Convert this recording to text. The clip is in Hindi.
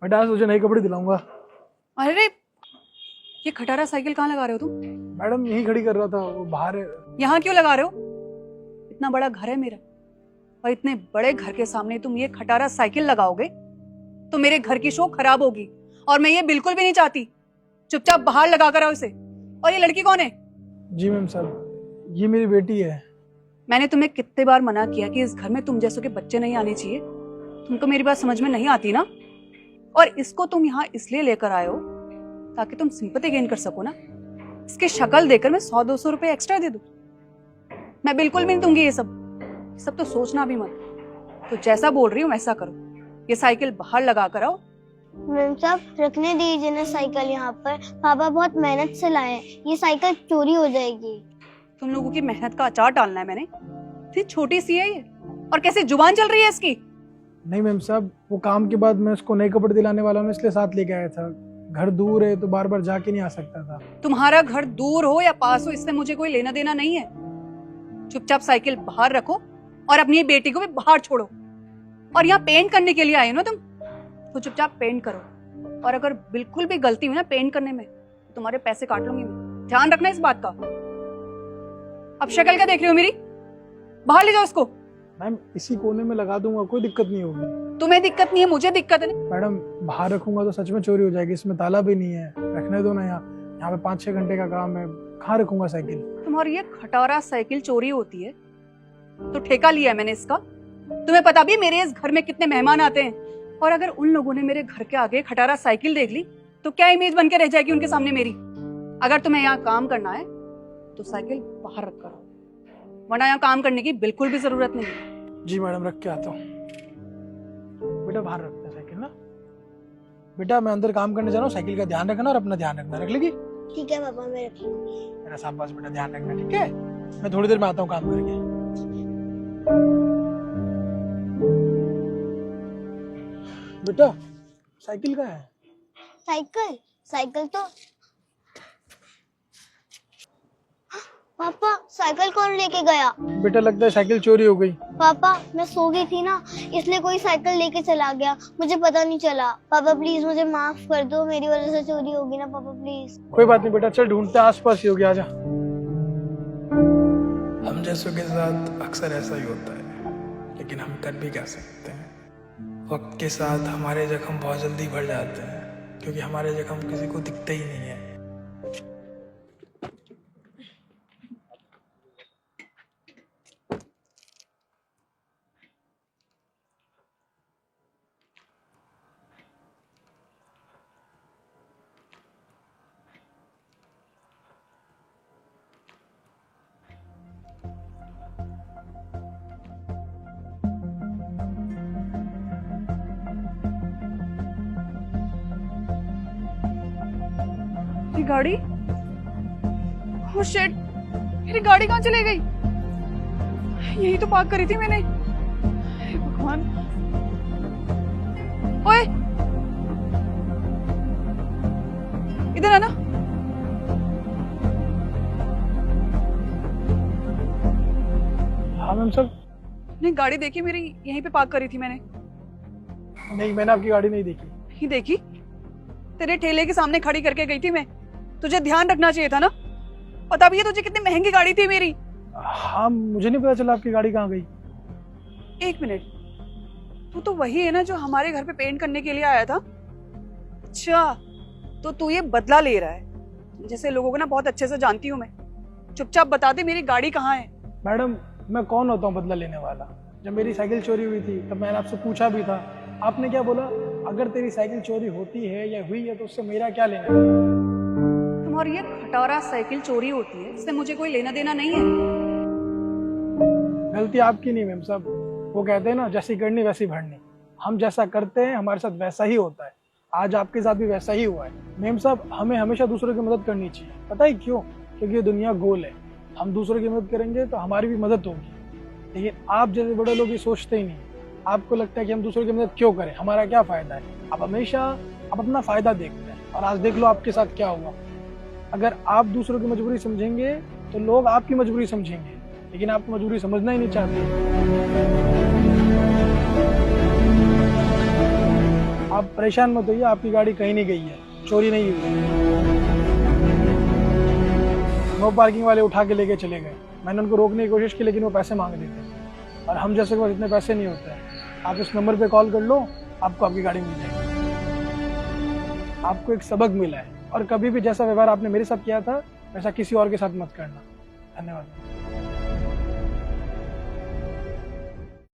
बेटा आज तुझे नए कपड़े दिलाऊंगा। अरे ये खटारा साइकिल कहाँ लगा रहे हो तुम? मैडम यही खड़ी कर रहा था, वो बाहर है। यहाँ क्यों लगा रहे हो? इतना बड़ा घर है मेरा और इतने बड़े घर के सामने तुम ये खटारा साइकिल लगाओगे तो मेरे घर की शो खराब होगी और मैं ये बिल्कुल भी नहीं चाहती। चुपचाप बाहर लगा कर आओ इसे। और ये लड़की कौन है? जी मैम साहब, ये मेरी बेटी है। मैंने तुम्हें कितने बार मना किया कि इस घर में तुम जैसों के बच्चे नहीं आने चाहिए। तुमको मेरी बात समझ में नहीं आती ना? और इसको तुम यहाँ इसलिए लेकर आए हो ताकि तुम सिंपैथी गेन कर सको ना। इसकी शक्ल देखकर मैं 100-200 रुपए एक्स्ट्रा दे दूं। मैं बिल्कुल भी नहीं दूंगी ये सब तो सोचना भी मत। तो जैसा बोल रही हूँ वैसा करो। ये साइकिल बाहर लगा कर आओ। मैम साहब रखने दीजिए ना साइकिल यहाँ पर, पापा बहुत मेहनत से लाए हैं, ये साइकिल चोरी हो जाएगी। तुम लोगों की मेहनत का अचार डालना है मैंने। इतनी छोटी सी है ये और कैसे जुबान चल रही है इसकी। नहीं मैम साहब, वो काम के बाद मैं उसको नए कपड़े दिलाने वाला हूँ, इसलिए साथ लेके आया था। घर दूर है तो बार बार जाके नहीं आ सकता था। तुम्हारा घर दूर हो या पास हो इससे मुझे कोई लेना देना नहीं है। चुपचाप साइकिल बाहर रखो और अपनी बेटी को भी बाहर छोड़ो। और यहाँ पेंट करने के लिए आए हो ना तुम, तो चुपचाप पेंट करो। और अगर बिल्कुल भी गलती हुई ना पेंट करने में तो तुम्हारे पैसे काट लूंगी मैं। ध्यान रखना इस बात का। अब शक्ल क्या देख रही हो मेरी? बाहर ले जाओ इसको। मैम इसी कोने में लगा दूंगा, कोई दिक्कत नहीं होगी। तुम्हें दिक्कत नहीं है, मुझे दिक्कत है। मैडम बाहर रखूंगा तो सच में चोरी हो जाएगी, इसमें ताला भी नहीं है। रखने दो ना, यहाँ पे 5-6 घंटे का काम है, कहाँ रखूंगा साइकिल। तुम्हारी ये खटारा साइकिल चोरी होती है तो ठेका लिया है मैंने इसका। तुम्हें पता भी मेरे इस घर में कितने मेहमान आते हैं। और अगर उन लोगों ने मेरे घर के आगे खटारा साइकिल देख ली तो क्या इमेज बन के रह जाएगी उनके सामने मेरी। अगर तुम्हें यहाँ काम करना है तो साइकिल बाहर रख कर, वरना यहाँ काम करने की बिल्कुल भी जरूरत नहीं है। जी मैडम रख के आता हूँ। बेटा बाहर रखते हैं साइकिल ना। बेटा मैं अंदर काम करने जा रहा हूँ, साइकिल का ध्यान रखना और अपना ध्यान रखना। रख लेगी? ठीक है पापा मैं रख लूंगी। मेरा शाबाश बेटा, ध्यान रखना ठीक है। मैं थोड़ी देर में आता हूँ काम करके। बेटा साइकिल का है। साइकिल साइकिल तो पापा साइकिल कौन लेके गया? बेटा लगता है साइकिल चोरी हो गई। पापा मैं सो गई थी ना, इसलिए कोई साइकिल लेके चला गया, मुझे पता नहीं चला। पापा प्लीज मुझे माफ कर दो, मेरी वजह से चोरी होगी ना पापा प्लीज। कोई बात नहीं बेटा, चल ढूंढते हैं, आसपास ही होगी, आजा। हम जैसों के साथ अक्सर ऐसा ही होता है, लेकिन हम कर भी क्या सकते हैं। वक्त के साथ हमारे जख्म बहुत जल्दी भर जाते हैं, क्योंकि हमारे जख्म किसी को दिखते ही नहीं है। ये गाड़ी, ओह शिट, मेरी गाड़ी कहाँ चली गई? यही तो पार्क करी थी मैंने। हे भगवान। ओए इधर आना। हाँ मैम साहब। नहीं गाड़ी देखी मेरी, यहीं पे पार्क करी थी मैंने। नहीं मैंने आपकी गाड़ी नहीं देखी। नहीं देखी? तेरे ठेले के सामने खड़ी करके गई थी मैं। तुझे ध्यान रखना चाहिए था ना। पता भी है तुझे कितनी महंगी गाड़ी थी मेरी। हाँ मुझे नहीं पता चला आपकी गाड़ी कहाँ गई। एक मिनट, तू तो वही है ना जो हमारे घर पे पेंट करने के लिए आया था? अच्छा तो तू ये बदला ले रहा है। जैसे लोगों को ना बहुत अच्छे से जानती हूँ मैं। चुपचाप बता दे मेरी गाड़ी कहाँ है। मैडम मैं कौन होता हूँ बदला लेने वाला? जब मेरी साइकिल चोरी हुई थी तब मैंने आपसे पूछा भी था। आपने क्या बोला? अगर तेरी साइकिल चोरी होती है या हुई है तो उससे मेरा क्या लेना है? तुम्हारी ये खटारा साइकिल चोरी होती है, इससे मुझे कोई लेना देना नहीं है। गलती आपकी नहीं मैम साहब। वो कहते हैं ना, जैसी करनी वैसी भरनी। हम जैसा करते हैं हमारे साथ वैसा ही होता है। आज आपके साथ भी वैसा ही हुआ है। मैम साहब हमें हमेशा दूसरों की मदद करनी चाहिए। पता है क्यों? क्योंकि ये दुनिया गोल है। हम दूसरों की मदद करेंगे तो हमारी भी मदद होगी। लेकिन आप जैसे बड़े लोग ये सोचते ही नहीं। आपको लगता है कि हम दूसरों की मदद क्यों करें, हमारा क्या फायदा है। आप हमेशा आप अपना फायदा देखते हैं, और आज देख लो आपके साथ क्या हुआ। अगर आप दूसरों की मजबूरी समझेंगे तो लोग आपकी मजबूरी समझेंगे, लेकिन आप मजबूरी समझना ही नहीं चाहते। आप परेशान मत होइए, आपकी गाड़ी कहीं नहीं गई है, चोरी नहीं हुई है। नो पार्किंग वाले उठा के लेके चले गए। मैंने उनको रोकने की कोशिश की लेकिन वो पैसे मांग रहे थे, और हम जैसे के पास इतने पैसे नहीं होते हैं। आप इस नंबर पे कॉल कर लो, आपको आपकी गाड़ी मिल जाएगी। आपको एक सबक मिला है, और कभी भी जैसा व्यवहार आपने मेरे साथ किया था वैसा किसी और के साथ मत करना। धन्यवाद।